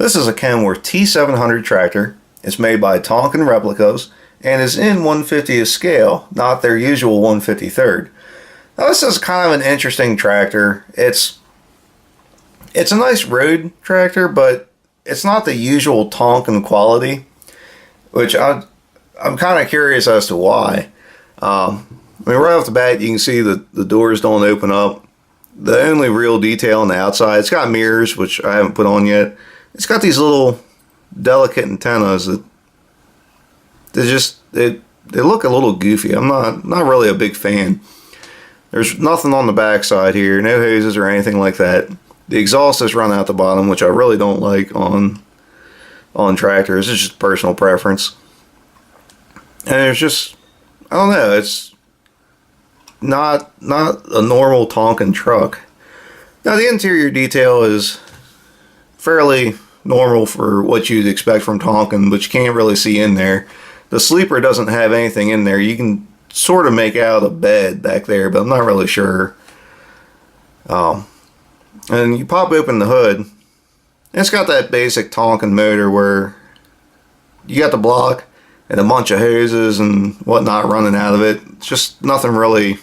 This is a Kenworth T700 tractor. It's made by Tonkin replicas and is in 1/50th scale, not their usual 1/53rd. Now this is kind of an interesting tractor. It's a nice road tractor, but it's not the usual Tonkin quality, which I'm kind of curious as to why. I mean, right off the bat, you can see that the doors don't open up. The only real detail on the outside, it's got mirrors, which I haven't put on yet. It's got these little delicate antennas that they look a little goofy. I'm not really a big fan. There's nothing on the back side here, no hoses or anything like that. The exhaust is run out the bottom, which I really don't like on tractors. It's just personal preference. And it's just, I don't know, it's not a normal Tonkin truck. Now the interior detail is fairly normal for what you'd expect from Tonkin, but you can't really see in there. The sleeper doesn't have anything in there. You can sort of make out a bed back there, but I'm not really sure. And you pop open the hood, and it's got that basic Tonkin motor where you got the block and a bunch of hoses and whatnot running out of it. It's just nothing really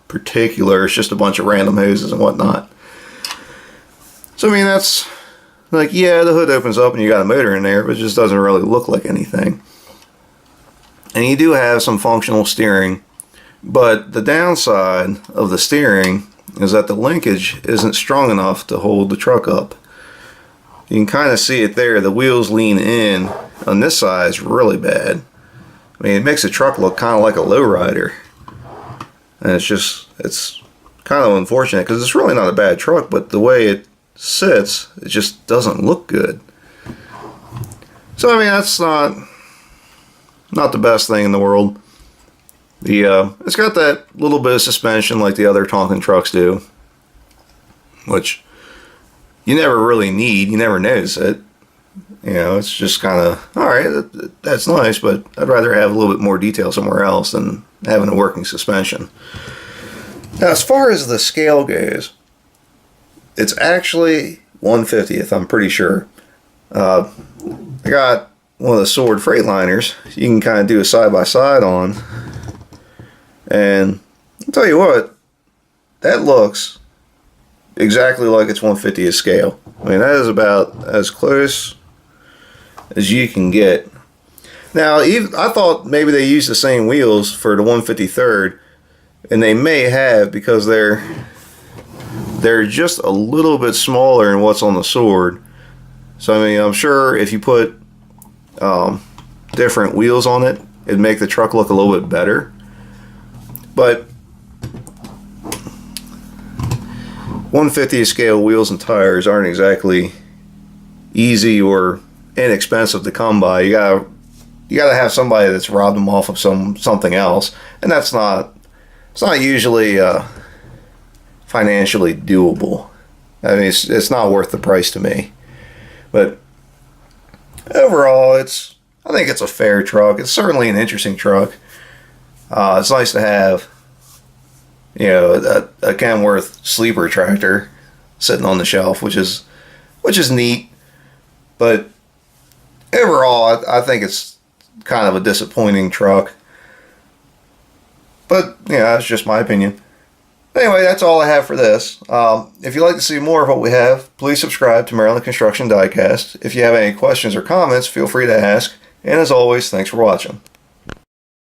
particular. It's just a bunch of random hoses and whatnot. So I mean, that's like, yeah, the hood opens up and you got a motor in there, but it just doesn't really look like anything. And you do have some functional steering, but the downside of the steering is that the linkage isn't strong enough to hold the truck up. You can kind of see it there. The wheels lean in on this side is really bad. I mean, it makes the truck look kind of like a lowrider. And it's kind of unfortunate because it's really not a bad truck, but the way it sits, it just doesn't look good. So I mean, that's not the best thing in the world. It's got that little bit of suspension like the other Tonkin trucks do, which you never really need. You never notice it. You know, it's just kind of, all right, that's nice, but I'd rather have a little bit more detail somewhere else than having a working suspension. Now, as far as the scale goes, it's actually 1/50th, I'm pretty sure. I got one of the Sword Freightliners you can kind of do a side-by-side on. And I'll tell you what, that looks exactly like it's 1/50th scale. I mean, that is about as close as you can get. Now, I thought maybe they used the same wheels for the 1/53rd, and they may have, because they're just a little bit smaller than what's on the Sword. So I mean, I'm sure if you put different wheels on it, it'd make the truck look a little bit better. But 1/50th scale wheels and tires aren't exactly easy or inexpensive to come by. You gotta have somebody that's robbed them off of something else, and it's not usually financially doable. I mean, it's not worth the price to me. But overall, I think it's a fair truck. It's certainly an interesting truck. It's nice to have, you know, a Kenworth sleeper tractor sitting on the shelf, which is neat. But overall, I think it's kind of a disappointing truck. But yeah, that's just my opinion. Anyway, that's all I have for this. If you'd like to see more of what we have, please subscribe to Maryland Construction Diecast. If you have any questions or comments, feel free to ask. And as always, thanks for watching.